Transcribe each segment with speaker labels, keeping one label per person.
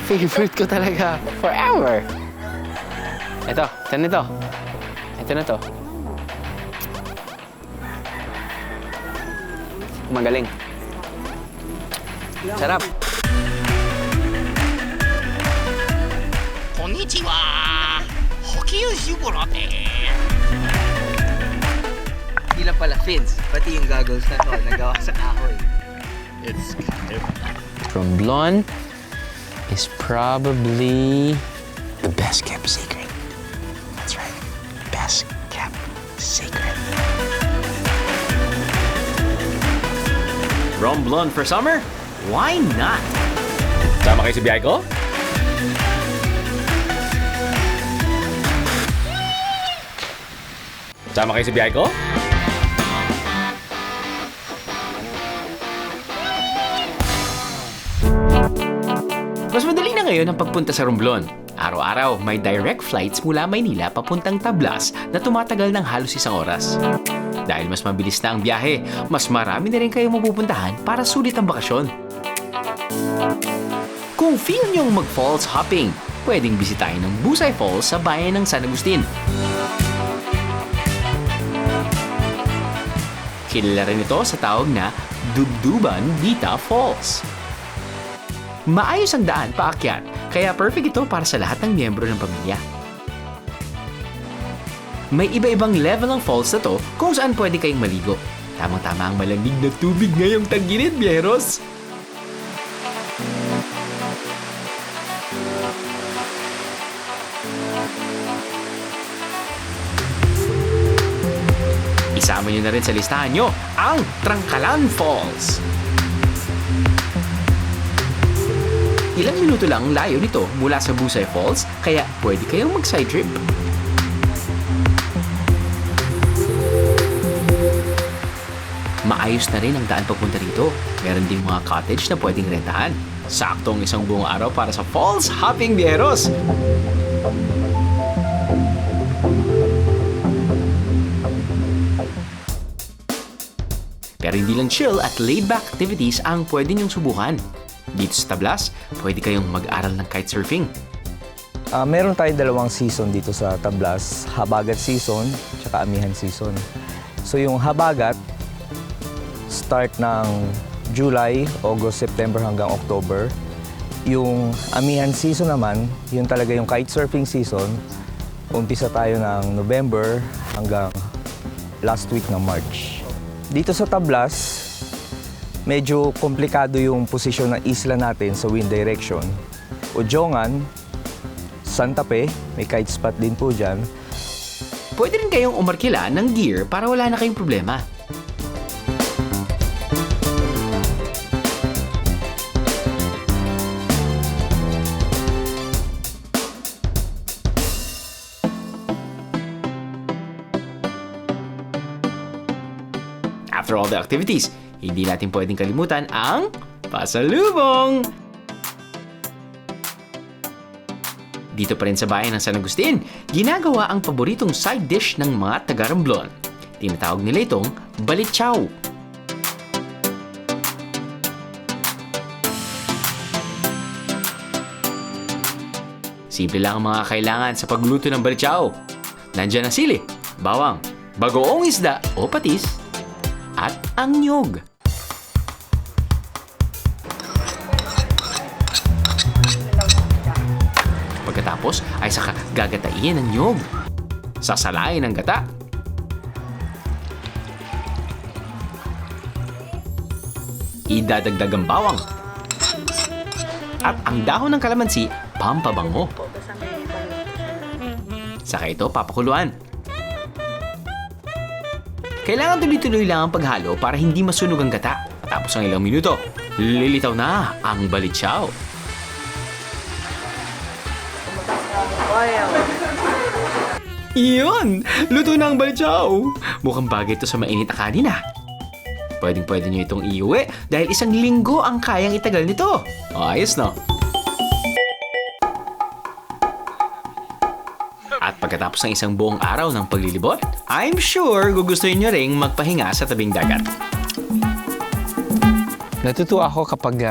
Speaker 1: favorite ko talaga. Forever. Ito na to. Ito na to. Magaling. Sarap.
Speaker 2: Konnichiwa! Hokyusuguro te!
Speaker 3: Hindi lang pala fins, pati yung goggles na to, nagawa sa kahoy.
Speaker 2: It's
Speaker 1: Romblon is probably the best kept secret. That's right. Best kept secret.
Speaker 2: Romblon for summer? Why not? Sama kayo sa biyahe ko? Sama kayo sa biyahe ko? Mas madali na ngayon ang pagpunta sa Romblon. Araw-araw, may direct flights mula Maynila papuntang Tablas na tumatagal ng halos 1 oras. Dahil mas mabilis na ang biyahe, mas marami na rin kayong mapupuntahan para sulit ang bakasyon. Kung feel nyong mag-falls hopping, pwedeng bisitahin ng Busay Falls sa bayan ng San Agustin. Kilala rin ito sa tawag na Dubduban Bita Falls. Maayos ang daan paakyat, kaya perfect ito para sa lahat ng miyembro ng pamilya. May iba-ibang level ng falls na to kung saan pwede kayong maligo. Tamang-tama ang malamig na tubig ngayong tag-init, biyeros! Isama nyo na rin sa listahan nyo ang Trangkalan Falls. Ilang minuto lang ang layo nito mula sa Busay Falls, kaya pwede kayong mag-side trip. Maayos na rin ang daan papunta rito. Meron ding mga cottage na pwedeng rentahan. Saktong isang buong araw para sa falls hopping, biyeros! Pero hindi lang chill at laid-back activities ang pwede niyong subukan. Dito sa Tablas, pwede kayong mag-aral ng kitesurfing.
Speaker 4: Meron tayong 2 season dito sa Tablas, habagat season at amihan season. So yung habagat, start ng July, August, September hanggang October. Yung amihan season naman, yun talaga yung kitesurfing season. Umpisa tayo ng November hanggang last week ng March. Dito sa Tablas, medyo komplikado yung posisyon ng isla natin sa wind direction. Ujongan, Santa Fe, may kite spot din po dyan.
Speaker 1: Pwede rin kayong umarkila ng gear para wala na kayong problema. After all the activities, hindi natin pwedeng kalimutan ang pasalubong! Dito pa rin sa bayan ng San Agustin, ginagawa ang paboritong side dish ng mga taga-Romblon. Tinatawag nila itong balitsaw. Simple lang ang mga kailangan sa pagluto ng balitsaw. Nandiyan ang sili, bawang, bagoong isda o patis, at ang niyog. Pagkatapos ay saka gagatain ang niyog. Sasalain ang gata. Idadagdag ang bawang. At ang dahon ng kalamansi, pampabango. Saka ito papakuluan. Kailangan tuloy-tuloy lang ang paghalo para hindi masunog ang gata. Tapos ang ilang minuto, lilitaw na ang balitsaw. Iyon! Luto na ang balitsaw! Mukhang bagay ito sa mainit na kanin ah. Pwedeng-pwede nyo itong iuwi dahil 1 linggo ang kayang itagal nito. Ayos no? At pagkatapos ng 1 buong araw ng paglilibot, I'm sure gugustuhin nyo ring magpahinga sa tabing dagat. Natutuwa ako kapag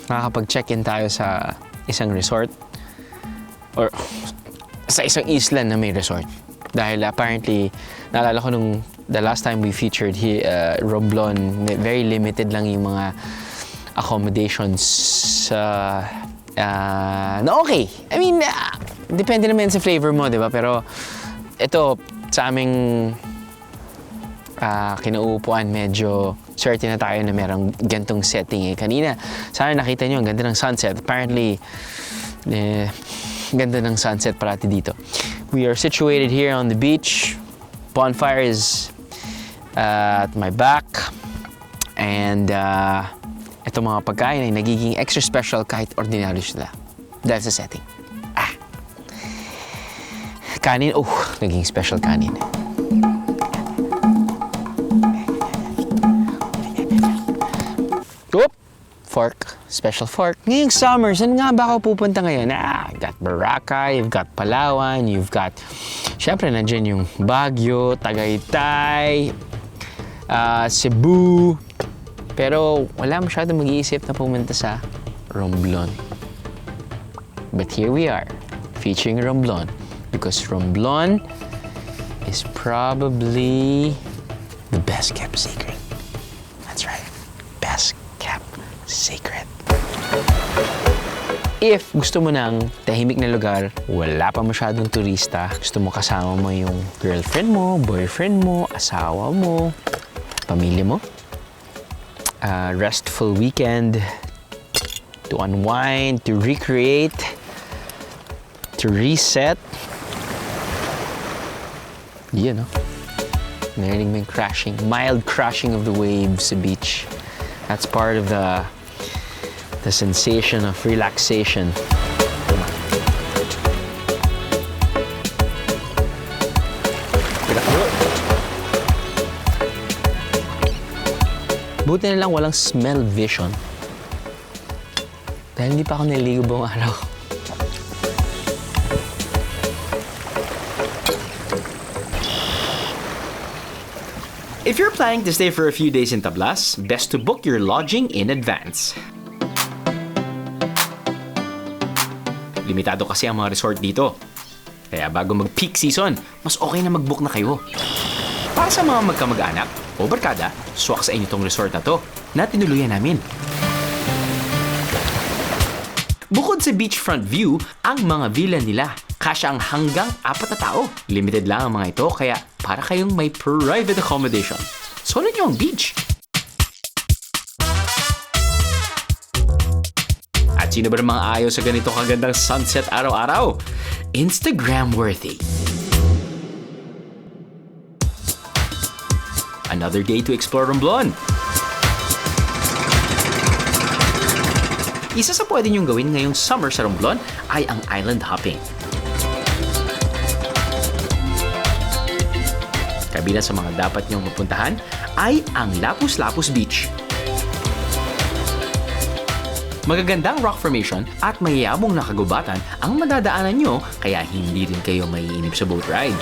Speaker 1: nakakapag-check-in tayo sa
Speaker 2: isang resort or sa isang isla na may resort. Dahil apparently, naalala ko nung the last time we featured here, Romblon, very limited lang yung mga accommodations na okay. I mean, depende naman sa flavor mo, di ba? Pero ito, sa aming kinauupuan, medyo certain na tayo na merong gantong setting eh. Kanina, sana nakita nyo, ang ganda ng sunset. Apparently, ganda ng sunset parati dito. We are situated here on the beach. Bonfire is at my back. And ito mga pagkain ay nagiging extra special kahit ordinaryo sila. Dahil sa setting. Kanin, naging special kanin. Fork, special fork. Ngayong summer, saan nga ba ako pupunta ngayon? You've got Boracay, you've got Palawan, you've got, syempre nandyan yung Baguio, Tagaytay, Cebu. Pero wala masyado mag-iisip na pumunta sa Romblon. But here we are, featuring Romblon. Because Romblon is probably the best kept secret. That's right, best kept secret. If gusto mo ng tahimik na lugar, wala pa masyadong turista, gusto mo kasama mo yung girlfriend mo, boyfriend mo, asawa mo, pamilya mo, restful weekend to unwind, to recreate, to reset. You know, narinig mo yung crashing, mild crashing of the waves sa beach. That's part of the sensation of relaxation. Buti na lang walang smell vision. Dahil hindi pa ako naliligo buong araw.
Speaker 1: If you're planning to stay for a few days in Tablas, best to book your lodging in advance. Limitado kasi ang mga resort dito. Kaya bago mag-peak season, mas okay na mag-book na kayo. Para sa mga magkamag-anak o barkada, swak sa inyo tong resort na to na tinuluyan namin. Bukod sa beachfront view, ang mga villa nila kasya ang hanggang 4 na tao. Limited lang ang mga ito kaya para kayong may private accommodation. Solid nyo ang beach. At sino ba namang ayaw sa ganito kagandang sunset araw-araw? Instagram worthy. Another day to explore Romblon. Isa sa pwede niyong gawin ngayong summer sa Romblon ay ang island hopping. Kabilang sa mga dapat niyong mapuntahan ay ang Lapus-Lapus Beach. Magagandang rock formation at mayayabong na kagubatan ang madadaanan nyo kaya hindi rin kayo maiinip sa boat ride.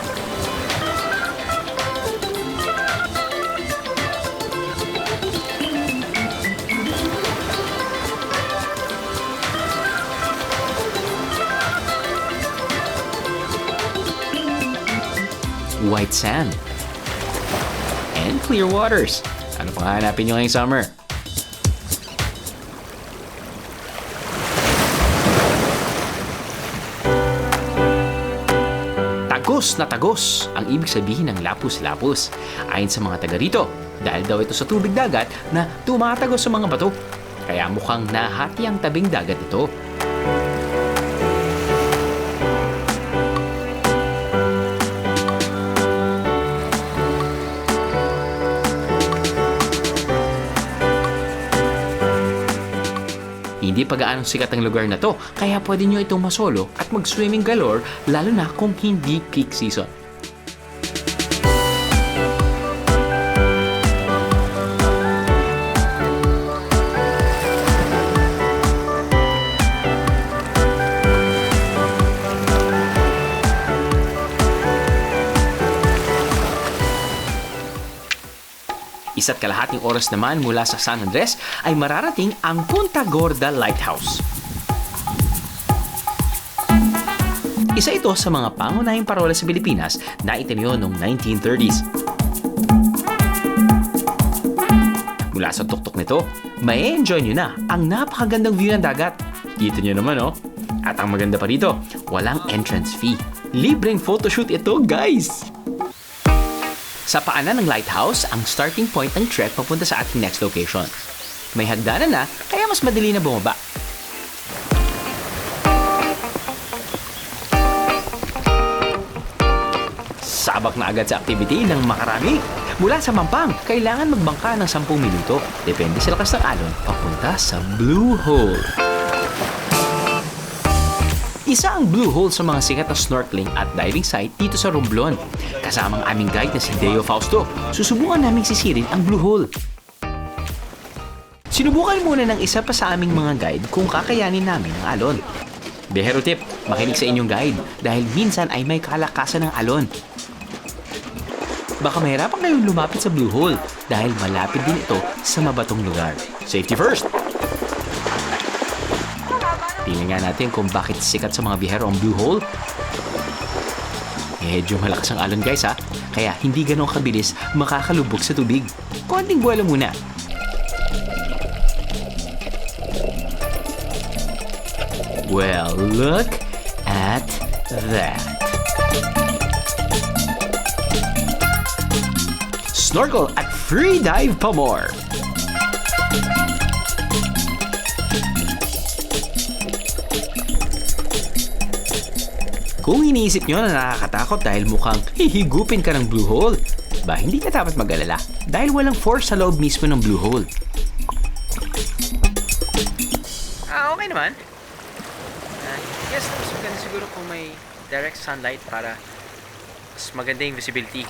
Speaker 1: White sand and clear waters. Ano pang hanapin nyo ngayong summer? Tagos na tagos ang ibig sabihin ng lapus-lapus. Ayon sa mga taga rito, dahil daw ito sa tubig dagat na tumatagos sa mga bato. Kaya mukhang nahati ang tabing dagat ito. Hindi pa gaanong sikat ang lugar na to, kaya pwede nyo itong masolo at mag-swimming galore lalo na kung hindi peak season. Isa't kalahating oras naman mula sa San Andres ay mararating ang Punta Gorda Lighthouse.
Speaker 2: Isa ito sa mga pangunahing parola sa Pilipinas na itinayo noong 1930s. Mula sa tuktok nito, may enjoy nyo na ang napakagandang view ng dagat. Dito nyo naman At ang maganda pa rito, walang entrance fee. Libreng photoshoot ito, guys! Sa paanan ng lighthouse, ang starting point ng trek papunta sa ating next location. May hagdanan na, kaya mas madali na bumaba. Sabak na agad sa activity ng makarami. Mula sa Mampang, kailangan magbangka ng 10 minuto. Depende sa lakas ng alon, papunta sa Blue Hole. Isa ang Blue Hole sa mga sikat na snorkeling at diving site dito sa Romblon. Kasama ang aming guide na si Deo Fausto, susubukan naming sisirin ang Blue Hole. Sinubukan muna ng isa pa sa aming mga guide kung kakayanin namin ang alon. Behero tip, makinig sa inyong guide dahil minsan ay may kalakasan ng alon. Baka mahirapan kayong lumapit sa Blue Hole dahil malapit din ito sa mabatong lugar. Safety first! Tingnan nga natin kung bakit sikat sa mga bihero ang Blue Hole. Medyo malakas ang alon guys kaya hindi ganun kabilis makakalubog sa tubig. Konting buwelo muna. Well, look at that. Snorkel at free dive pa more. Kung iniisip nyo na nakakatakot dahil mukhang hihigupin ka ng Blue Hole, hindi ka dapat mag-alala dahil walang force sa loob mismo ng Blue Hole.
Speaker 1: Okay naman. Yes, mas maganda siguro kung may direct sunlight para mas maganda yung visibility.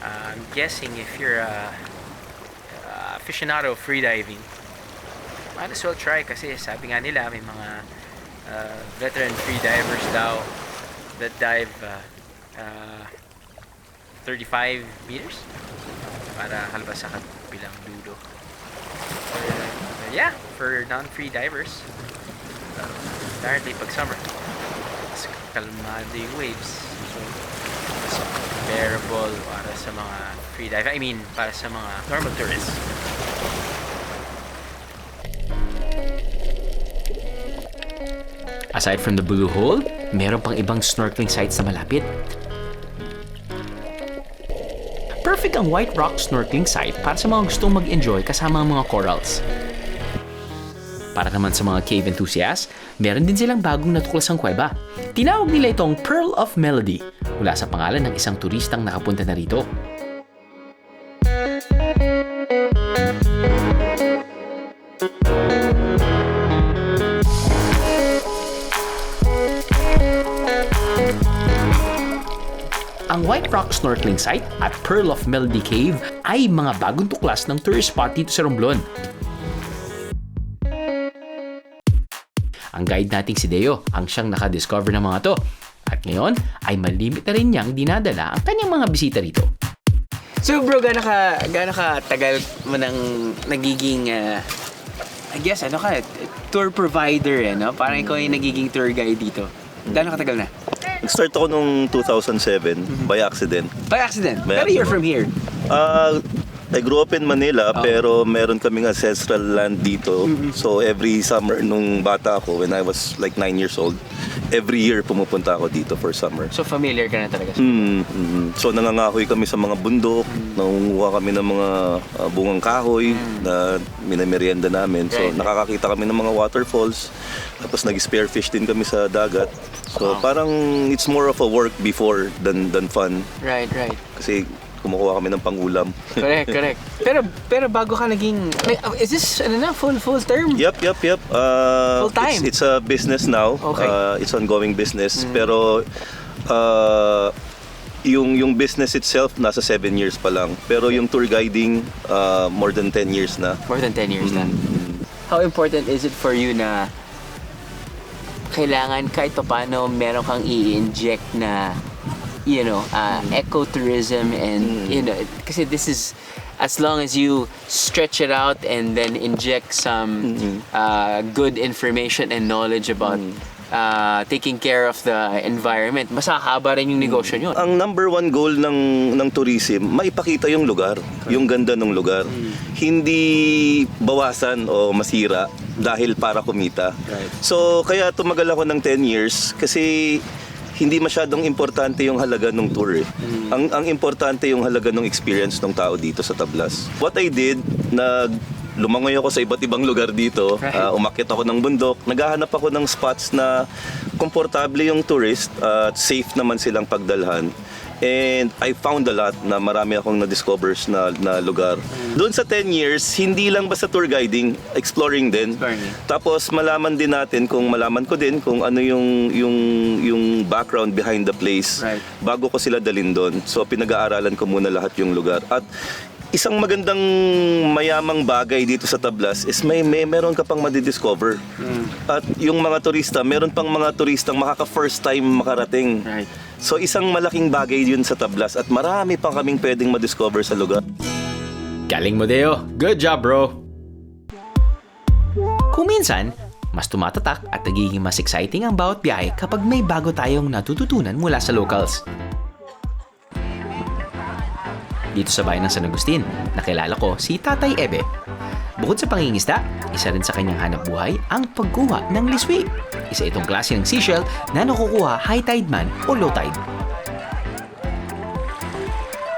Speaker 1: I'm guessing if you're a aficionado of freediving, might as well try kasi sabi nga nila may mga veteran freedivers daw that dive 35 meters para halabas sa kabilang dulo. For non-free divers, apparently pag summer, mas kalmado yung waves. So, mas bearable para sa mga free dive. Para sa mga normal tourists.
Speaker 2: Aside from the Blue Hole, meron pang ibang snorkeling sites na malapit. Perfect ang White Rock Snorkeling Site para sa mga gustong mag-enjoy kasama ang mga corals. Para naman sa mga cave enthusiasts, meron din silang bagong natuklasang kuweba. Tinawag nila itong Pearl of Melody mula sa pangalan ng isang turistang nakapunta na rito. Ang White Rock Snorkeling Site at Pearl of Melody Cave ay mga bagong tuklas ng tourist spot dito sa Romblon. Ang guide nating si Deo ang siyang nakadiscover ng mga to. At ngayon ay malimit na rin niyang dinadala ang kanyang mga bisita rito.
Speaker 1: So bro, gaano ka tagal mo nang nagiging tour provider no? Parang ikaw yung nagiging tour guide dito. Gaano katagal na?
Speaker 5: Nag-start ako nung 2007 by accident.
Speaker 1: By accident?
Speaker 5: By
Speaker 1: Pero you're
Speaker 5: accident.
Speaker 1: from here?
Speaker 5: I grew up in Manila pero meron kaming ancestral land dito. So every summer nung bata ako, when I was like 9 years old, every year pumupunta ako dito for summer.
Speaker 1: So familiar ka na talaga.
Speaker 5: So nangangahoy kami sa mga bundok, nangunguha kami ng mga bungang kahoy na minamerienda namin. So
Speaker 1: Right.
Speaker 5: nakakakita kami ng mga waterfalls, tapos nag-spearfish din kami sa dagat. So parang it's more of a work before than fun.
Speaker 1: Right.
Speaker 5: Kasi kumukuha kami ng pangulam.
Speaker 1: Correct. Pero bago ka naging, is this full term?
Speaker 5: Yep.
Speaker 1: Full time?
Speaker 5: It's a business now.
Speaker 1: Okay.
Speaker 5: It's ongoing business. Pero yung business itself nasa 7 years pa lang. Pero yung tour guiding more than 10 years na.
Speaker 1: More than 10 years na. How important is it for you na kailangan kahit paano meron kang i-inject na ecotourism and kasi this is as long as you stretch it out and then inject some good information and knowledge about
Speaker 2: taking care of the environment, mas hahaba rin yung negosyo nyo.
Speaker 5: Ang number one goal ng tourism, maipakita yung lugar, yung ganda ng lugar. Hindi bawasan o masira dahil para kumita. So kaya tumagal ako ng 10 years kasi hindi masyadong importante yung halaga ng tour. Ang importante yung halaga ng experience ng tao dito sa Tablas. What I did, lumangoy ako sa iba't ibang lugar dito, umakyat ako ng bundok, naghahanap ako ng spots na komportable yung tourist at safe naman silang pagdalhan. And I found a lot na marami akong na-discovers na lugar. Doon sa 10 years, hindi lang basta tour guiding, exploring din. Tapos malaman ko din kung ano yung background behind the place bago ko sila dalhin doon. So pinag-aaralan ko muna lahat yung lugar. At isang magandang mayamang bagay dito sa Tablas is meron ka pang madidiscover. At yung mga turista, meron pang mga turistang makaka-first time makarating. So isang malaking bagay yun sa Tablas at marami pang kaming pwedeng madiscover sa lugar.
Speaker 2: Galing mo, Deo. Good job, bro. Kung minsan, mas tumatatak at nagiging mas exciting ang bawat biyahe kapag may bago tayong natututunan mula sa locals. Dito sa bayan ng San Agustin, nakilala ko si Tatay Ebe. Bukod sa pangingisda, isa rin sa kanyang hanap buhay ang pagkuha ng liswi. Isa itong klase ng seashell na nakukuha high tide man o low tide.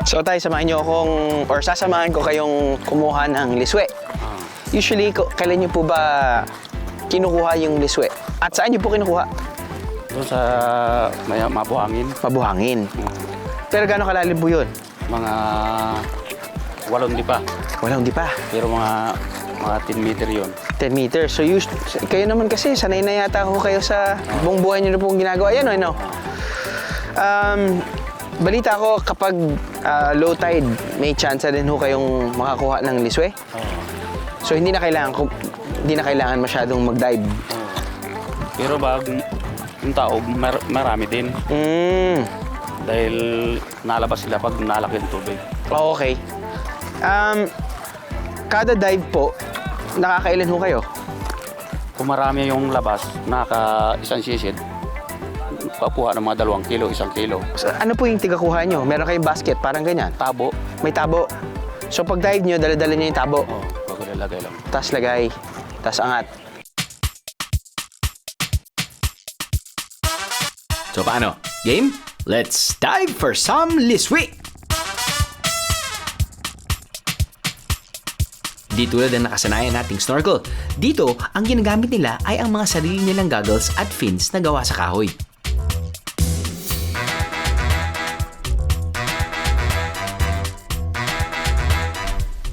Speaker 6: So tayo, sasamahan ko kayong kumuha ng liswe. Usually, kailan niyo po ba kinukuha yung liswe? At saan niyo po kinukuha?
Speaker 7: Doon sa Mabuhangin.
Speaker 6: Mabuhangin. Pero gaano kalalim po yun?
Speaker 7: Mga 8 di pa.
Speaker 6: Walang di pa.
Speaker 7: Pero mga 10 meter yun.
Speaker 6: 10 meters. So kayo naman kasi, sanay na yata ako kayo sa buong buhay niyo na pong ginagawa. Yan o, ano? Balita ko kapag low tide, may chance din ho kayong makakuha ng liswe. So hindi na kailangan masyadong mag-dive.
Speaker 7: Pero yung tao, marami din. Dahil nalabas sila pag nalaki yung tubig.
Speaker 6: Okay. Kada dive po, nakakailan ho kayo?
Speaker 7: Kung marami yung labas, isang sisid, papuha ng mga 2 kilo, 1 kilo.
Speaker 6: So, ano po yung tigakuha nyo? Meron kayong basket, parang ganyan?
Speaker 7: Tabo.
Speaker 6: May tabo. So pag dive nyo, dala-dala nyo yung tabo.
Speaker 7: Bago nilagay lang.
Speaker 6: Tas lagay, tas angat.
Speaker 2: So paano? Game? Let's dive for some liswi! Di tulad ng nakasanayan nating snorkel, dito ang ginagamit nila ay ang mga sarili nilang goggles at fins na gawa sa kahoy.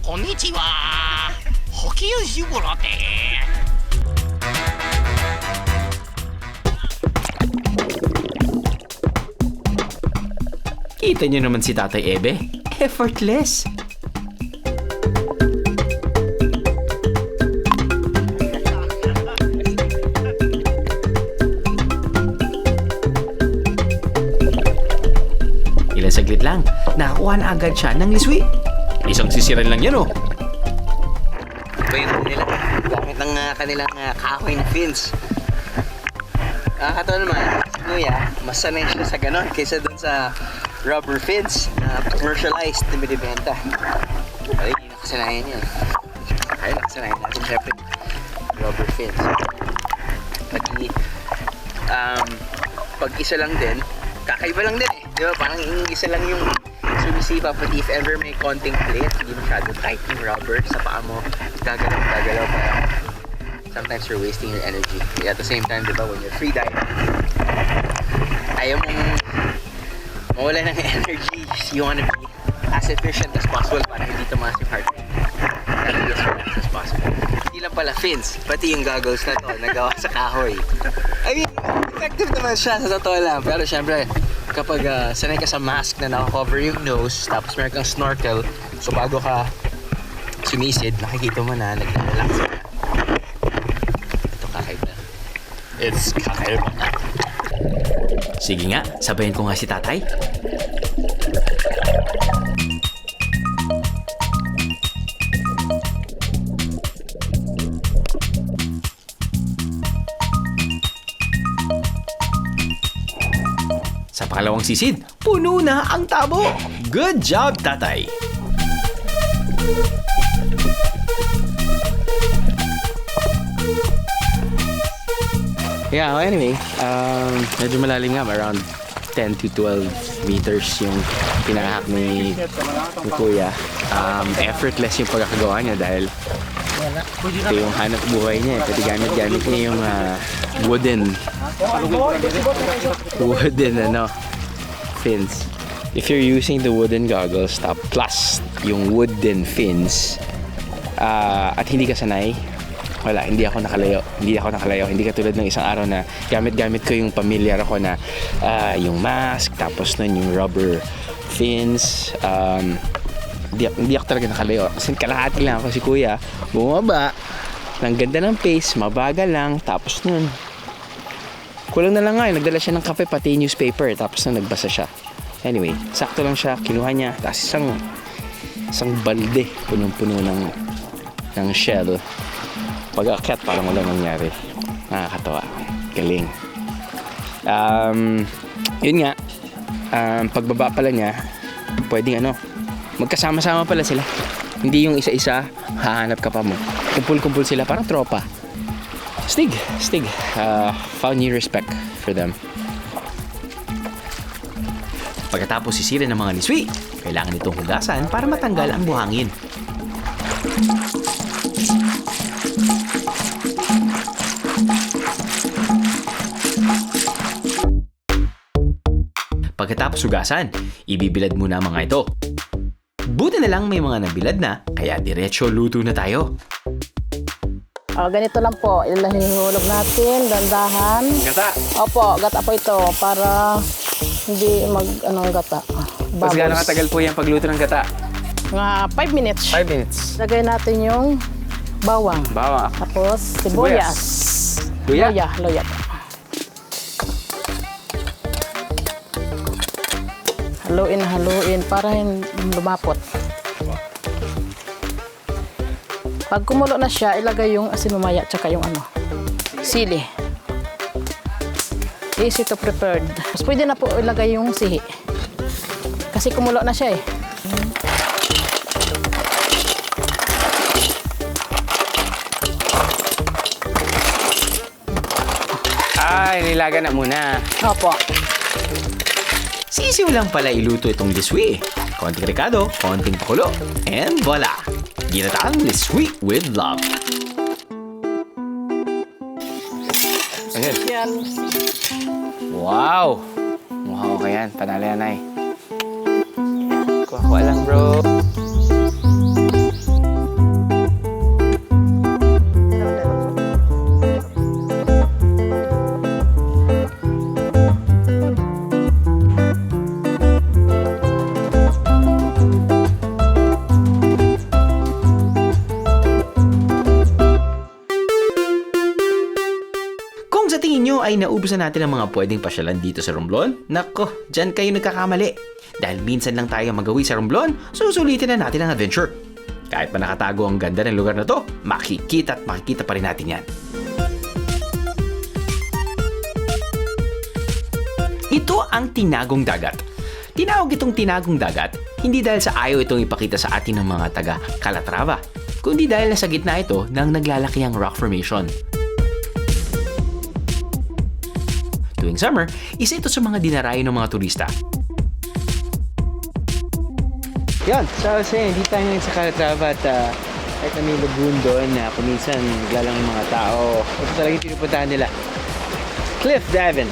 Speaker 8: Konnichiwa! Hokyuji Burote!
Speaker 2: Kita niyo naman si Tatay Ebe, effortless. Ilang saglit lang, nakakuha na agad siya ng liswi. Isang sisiran lang yan, oh.
Speaker 3: Iba yung nila, gamit ng kanilang kahoy na fins. Nakakatawa naman, si Kuya, mas sanay siya sa ganon kaysa dun sa rubber fins na commercialized na binibenta. Ay, hindi nakasanayan niya. Ay, nakasanayan natin syempre rubber fins. Pag isa lang din, kakaiba lang din eh. Di ba? Parang isa lang yung sumisipa, but if ever may konting plate, hindi masyado tight yung rubber sa paa mo, gagalaw pa. Sometimes you're wasting your energy. At the same time, di ba, when you're free diving, ayaw mong mawala ng energy. You wanna be as efficient as possible para hindi tumaas yung heart rate. Gotta be as relaxed as possible. Hindi lang pala fins, pati yung goggles na to, nagawa sa kahoy. I mean, effective naman siya sa totoo lang. Pero syempre, kapag sanay ka sa mask na naka-cover yung nose, tapos meron kang snorkel, so bago ka sumisid, nakikita mo na, nag-relax ka. Ito kakaiba. It's kakaiba.
Speaker 2: Sige nga, sabayan ko nga si Tatay. Pangalawang sisid, puno na ang tabo. Good job, tatay!
Speaker 6: Yeah, anyway, medyo malalim nga, around 10 to 12 meters yung pinahak ni Kuya. Effortless yung pagkakagawa niya dahil ito yung hanap buhay niya. Pati gamit niya yung wooden fins. If you're using the wooden goggles plus yung wooden fins at hindi ka sanay, wala, hindi ako nakalayo. Hindi katulad ng isang araw na gamit ko yung familiar ako na yung mask, tapos nun yung rubber fins. Hindi ako talaga nakalayo. Kasi kalahati lang ako si Kuya. Bumaba. Ang ganda ng pace, mabagal lang. Tapos nun, kulang na lang nga. Nagdala siya ng kape pati newspaper. Tapos nun, nagbasa siya. Anyway, sakto lang siya. Kinuha niya. Tapos isang balde. Punong-puno ng shell. Pag-akyat, parang wala nangyari. Nakakatawa. Galing. Yun nga. Pagbaba pala niya, pwedeng magkasama-sama pala sila. Hindi yung isa-isa, hahanap ka pa mo. Kumpul-kumpul sila, parang tropa. Stig. Found new respect for them.
Speaker 2: Pagkatapos sisira ng mga liswi, kailangan itong hugasan para matanggal ang buhangin. Pagkatapos hugasan, ibibilad muna ang mga ito. Buti na lang may mga nabilad na, kaya diretso luto na tayo.
Speaker 9: Ganito lang po, ilahihulog natin, dandahan.
Speaker 6: Gata.
Speaker 9: Opo, gata po ito para hindi gata.
Speaker 6: Mas gaano katagal po yung pagluto ng gata?
Speaker 9: Mga 5 minutes.
Speaker 6: 5 minutes.
Speaker 9: Lagay natin yung bawang. Tapos sibuyas.
Speaker 6: Luya.
Speaker 9: Luya. Haluin para hindi lumapot. Pag kumulo na siya, ilagay yung asin mamaya tsaka yung sili. Easy to prepared. Mas pwede na po ilagay yung sihi. Kasi kumulo na siya eh.
Speaker 6: Nilaga na muna.
Speaker 9: Opo.
Speaker 2: Sisiw lang pala iluto itong liswi. Konting rekado, konting pakulo, and voila! Ginataang liswi with love.
Speaker 9: Yan.
Speaker 6: Wow! Wow ka yan. Panalo yan ay. Kuha lang bro.
Speaker 2: Ay naubos na natin ang mga pwedeng pasyalan dito sa Romblon? Nako, dyan kayo nagkakamali. Dahil minsan lang tayo magawi sa Romblon, susulitin na natin ang adventure. Kahit pa nakatago ang ganda ng lugar na to, makikita pa rin natin yan. Ito ang Tinagong Dagat. Tinawag itong Tinagong Dagat, hindi dahil sa ayaw itong ipakita sa atin ng mga taga Calatrava, kundi dahil nasa gitna ito ng naglalakihang rock formation. Tuwing summer, isa ito sa mga dinarayo ng mga turista.
Speaker 6: Yan, so hindi tayo ngayon sa Calatrava at kahit na may lagoon doon na kuminsan naglalang yung mga tao. Ito talaga yung pinupuntahan nila. Cliff diving.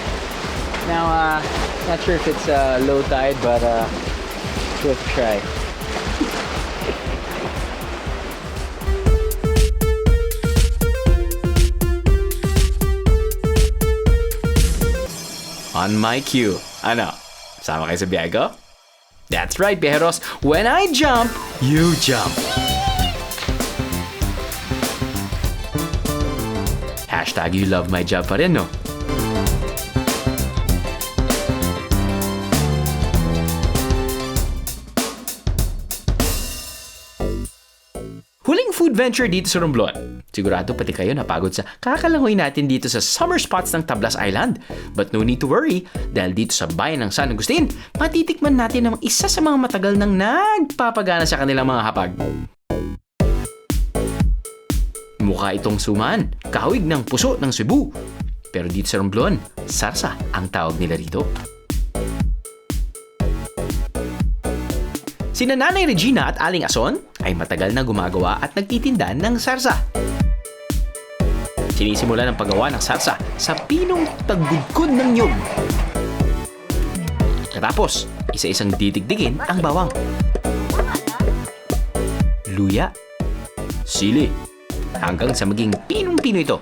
Speaker 6: Now, not sure if it's low tide but worth a try.
Speaker 2: On my cue. Ano? Sama kayo sa biyahe ko? That's right, Biyeros. When I jump, you jump. Hashtag you love my job pa rin, no? Huling food venture dito sa Romblon. Sigurado pati kayo napagod sa kakalangoy natin dito sa summer spots ng Tablas Island. But no need to worry, dahil dito sa bayan ng San Agustin, matitikman natin ang isa sa mga matagal nang nagpapagana sa kanilang mga hapag. Mukha itong suman, kahawig ng puso ng Cebu. Pero dito sa Romblon, sarsa ang tawag nila rito. Sina Nanay Regina at Aling Ason ay matagal na gumagawa at nagtitinda ng sarsa. Sinisimula ng paggawa ng sarsa sa pinong taggudkod ng niyog. Katapos, isa-isang didigdigin ang bawang, luya, sili, hanggang sa maging pinong-pino ito.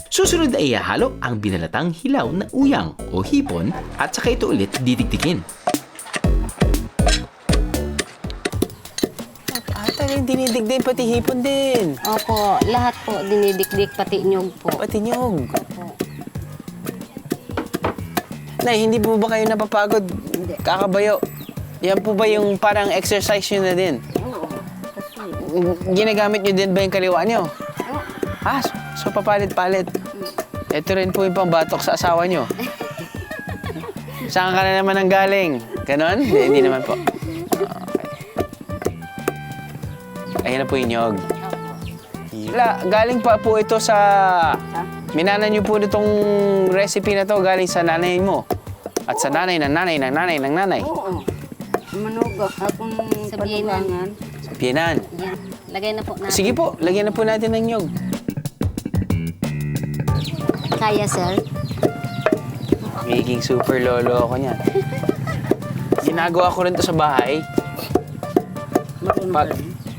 Speaker 2: Susunod ay ihahalo ang binalatang hilaw na uyang o hipon at saka ito ulit didigdigin.
Speaker 3: Dinidig din, pati hipon din.
Speaker 10: Opo, lahat po dinidikdik, pati nyog po.
Speaker 3: Pati nyog.
Speaker 10: Opo.
Speaker 3: Nay, hindi po ba kayo napapagod? Kakabayo. Yan po ba yung parang exercise nyo na din?
Speaker 10: Oo.
Speaker 3: Ginagamit nyo din ba yung kaliwa nyo?
Speaker 10: Oo.
Speaker 3: Ah, so papalit-palit. Ito rin po yung pambatok sa asawa nyo. Saan ka na naman ang galing? Ganon? Hindi naman po. Ayan na po yung nyog. Galing pa po ito sa... Minana niyo po itong recipe na to galing sa nanay mo. At sa nanay ng nanay ng nanay ng nanay.
Speaker 10: Oo. Manugak akong padulangan.
Speaker 3: Sa piyanan.
Speaker 10: Yan. Lagay na po natin.
Speaker 3: Sige po, lagyan na po natin ng nyog.
Speaker 10: Kaya, sir?
Speaker 3: Magiging super lolo ako niyan. Ginagawa ko rin to sa bahay.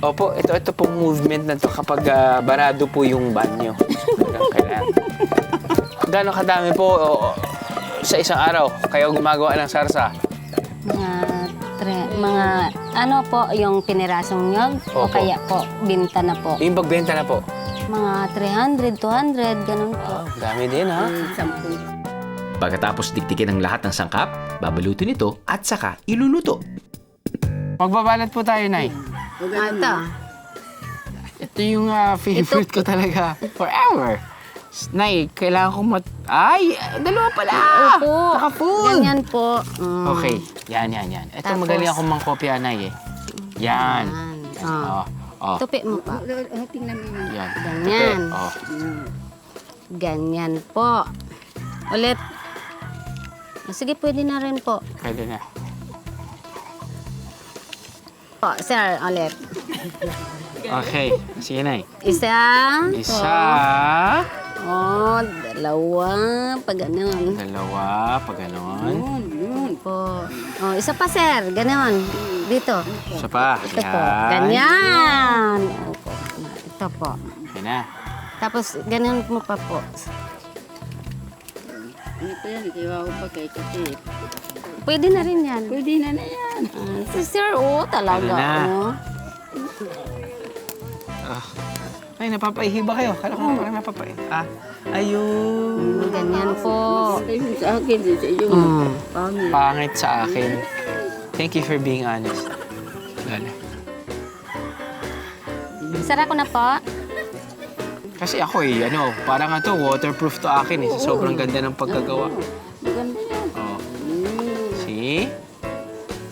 Speaker 3: Opo, ito pong movement na to kapag barado po yung banyo. Gano'ng kadami po sa isang araw kayo gumagawa ng sarsa?
Speaker 10: Mga ano po, yung pinirasong nyog o
Speaker 3: Opo.
Speaker 10: kaya po, binta na po.
Speaker 3: Yung pagbenta na po?
Speaker 10: Mga 300, 200, ganun po.
Speaker 3: Dami din, ha?
Speaker 2: Pagkatapos diktikin ang lahat ng sangkap, babalutin ito at saka iluluto.
Speaker 3: Magbabalat po tayo, Nay.
Speaker 10: Ito.
Speaker 3: Ito yung favorite ko talaga. Forever. Nay, kailangan ko Ay! Dalawa pala!
Speaker 10: Opo.
Speaker 3: Naka-full!
Speaker 10: Ganyan po.
Speaker 3: Okay. Yan. Ito
Speaker 10: Tapos-
Speaker 3: magaling akong mangkopya, Nay, eh. Yan. Oh.
Speaker 10: Tupi mo pa.
Speaker 3: Yan.
Speaker 10: Ganyan.
Speaker 3: Tupi. Oh.
Speaker 10: Ganyan po. Ulit. Sige, pwede na rin po.
Speaker 3: Pwede na.
Speaker 10: Po, sir, ulit.
Speaker 3: Okay. Sige, Nay.
Speaker 10: Isa.
Speaker 3: Isa.
Speaker 10: Dalawa. Pag ganun.
Speaker 3: Dalawa. Pag ganon.
Speaker 10: Po. Isa pa, sir. Ganon. Dito.
Speaker 3: Isa pa.
Speaker 10: Ito po.
Speaker 3: Yan.
Speaker 10: Ganyan. Opo. Ito po.
Speaker 3: Yan na.
Speaker 10: Tapos, ganun mo pa po. Pwede na rin yan. Pwede na yan. Sir, talaga.
Speaker 3: Pwede na.
Speaker 10: Oh.
Speaker 3: Ay, napapaihi ba kayo? Kala ko parang napapaihi. Ayun.
Speaker 10: Ganyan po.
Speaker 11: Sa akin, sa iyo.
Speaker 3: Pangit sa akin. Thank you for being honest. Lala.
Speaker 10: Sara ko na po.
Speaker 3: Kasi ako parang waterproof to akin eh. Sa sobrang ganda ng pagkagawa.
Speaker 11: Maganda yan.
Speaker 3: Oh. See?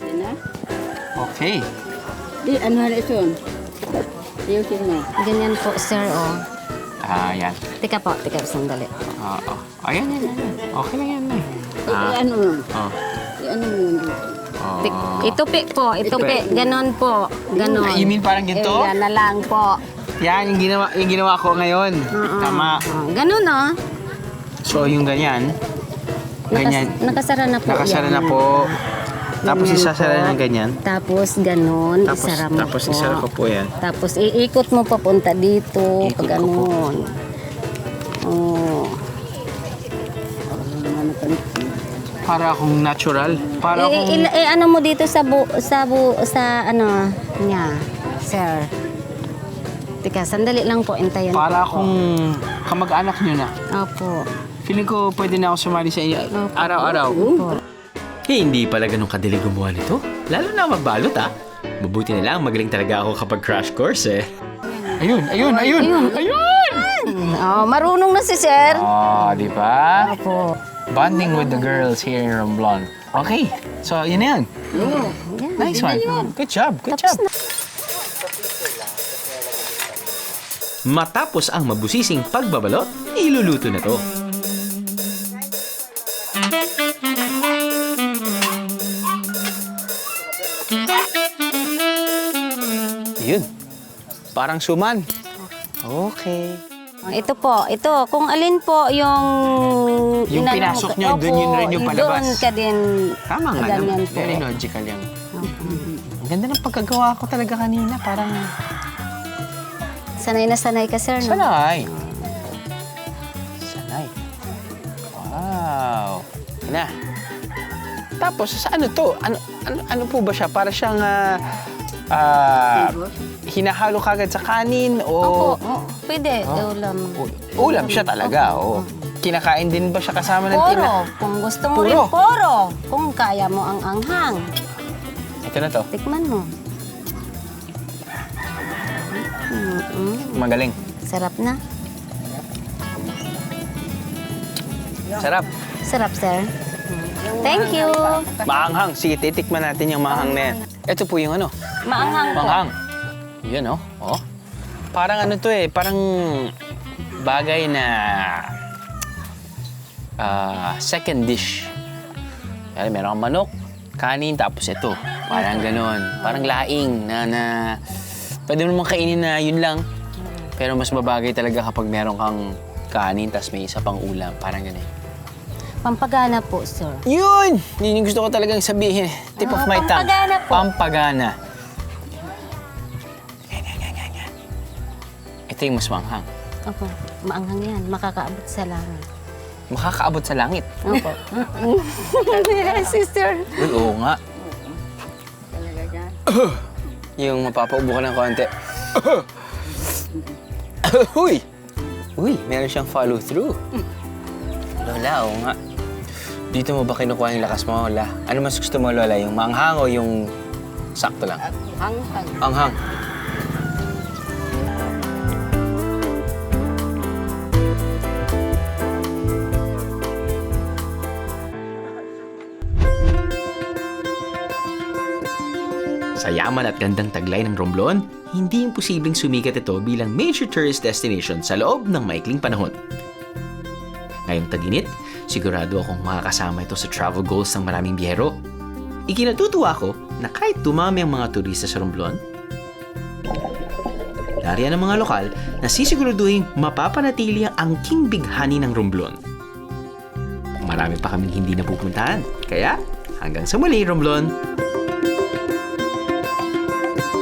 Speaker 11: Yan na.
Speaker 3: Okay.
Speaker 11: Di, ano halisun? Ayusin mo.
Speaker 10: Ganyan po, sir,
Speaker 3: Yan.
Speaker 10: Tika po, sandali.
Speaker 3: Oo. Ayan. Okay lang yan, Nay.
Speaker 11: Ano mo?
Speaker 3: Oh.
Speaker 11: Ano mo yun?
Speaker 10: Itupi po, itupi. Ganon po. Ganon.
Speaker 3: You mean parang ganito?
Speaker 10: Yan na lang po.
Speaker 3: Yan, yung ginawa ko ngayon. Tama.
Speaker 10: Ganon,
Speaker 3: So, yung ganyan. Ganyan.
Speaker 10: Nakasara na po.
Speaker 3: Nakasara
Speaker 10: yan.
Speaker 3: na po. Tapos
Speaker 10: Ganyan
Speaker 3: isasara
Speaker 10: po.
Speaker 3: ng ganyan.
Speaker 10: Tapos ganon,
Speaker 3: Tapos,
Speaker 10: isara mo
Speaker 3: tapos
Speaker 10: po.
Speaker 3: isara ko po yan.
Speaker 10: Tapos iikot mo papunta dito,
Speaker 3: Ikot
Speaker 10: pag
Speaker 3: ko po.
Speaker 10: ganon.
Speaker 3: Para akong natural. Para akong...
Speaker 10: ano mo dito sa ano niya, sir. Tika, sandali lang po, intayin
Speaker 3: Para
Speaker 10: ko po.
Speaker 3: akong kamag-anak nyo na.
Speaker 10: Opo.
Speaker 3: Feeling ko pwede na ako sumali sa inyo araw-araw.
Speaker 10: Opo.
Speaker 2: Hindi pala ganun kadali gumawa nito. Lalo na magbalot Mabuti na lang, magaling talaga ako kapag crash course eh.
Speaker 6: Ayun.
Speaker 10: Oh, marunong na si sir.
Speaker 6: Oh, di ba?
Speaker 10: Opo.
Speaker 6: Bonding with the girls here in Romblon. Okay, so yun na yan. Nice one. Good job.
Speaker 2: Matapos ang mabusising pagbabalot, iluluto na to.
Speaker 6: Yun. Parang suman. Okay.
Speaker 10: Ito po, kung alin po yung...
Speaker 6: Yung pinasok nyo, dun yun rin yung palabas.
Speaker 10: Doon ka din.
Speaker 6: Tama nga
Speaker 10: ganyan
Speaker 6: naman.
Speaker 10: po.
Speaker 6: Very logical yan. Ang ganda ng pagkagawa ko talaga kanina. Parang
Speaker 10: Sanay na sanay ka, sir, no?
Speaker 6: sanay. Wow. Yun na. Tapos, sa ano to? Ano po ba siya? Para siyang hinahalo kagad sa kanin o...
Speaker 10: Opo, pwede. Ulam.
Speaker 6: Ulam siya talaga, oo. Kinakain din ba siya kasama ng
Speaker 10: Poro. Kung gusto mo rin, poro. Kung kaya mo ang anghang.
Speaker 6: Ito na to.
Speaker 10: Tikman mo.
Speaker 6: Magaling.
Speaker 10: Sarap na.
Speaker 6: Sarap.
Speaker 10: Sarap, sir. Thank you.
Speaker 6: Maanghang. Sige, titikman natin yung maanghang na yan. Ito po yung ano?
Speaker 10: Maanghang po.
Speaker 6: Maanghang. Yan, oh. Oh. Parang ano to eh, parang bagay na second dish. Kaya meron kang manok, kanin, tapos ito. Parang ganon. Parang laing na pwede mo naman kainin na yun lang. Pero mas babagay talaga kapag meron kang kanin, tapos may isa pang ulam. Parang ganun.
Speaker 10: Pampagana po, sir.
Speaker 6: Yun! Yun yung gusto ko talagang sabihin. Tip of my tongue.
Speaker 10: Pampagana po.
Speaker 6: Pampagana. Ganyan. Ito yung mas maanghang.
Speaker 10: Opo, maanghang yan. Makakaabot sa langit.
Speaker 6: Makakaabot sa langit.
Speaker 10: Opo. Sister.
Speaker 6: Uy, oo nga. Yung mapapaubo ka ng konti. Uy, meron siyang follow through. Lola, oo nga. Dito mo ba kinukuha yung lakas mo, Lola? Ano mas gusto mo, Lola? Yung maanghang o yung sakto lang?
Speaker 11: Anghang.
Speaker 6: Anghang.
Speaker 2: Sa yaman at gandang taglay ng Romblon, hindi imposibleng sumikat ito bilang major tourist destination sa loob ng maikling panahon. Ngayong tag-init, sigurado akong makakasama ito sa travel goals ng maraming biyahero. Ikinatutuwa ko na kahit dumami ang mga turista sa Romblon, nariyan ang mga lokal na sisiguraduhin mapapanatili ang angking bighani ng Romblon. Marami pa kaming hindi napupuntahan, kaya hanggang sa muli, Romblon!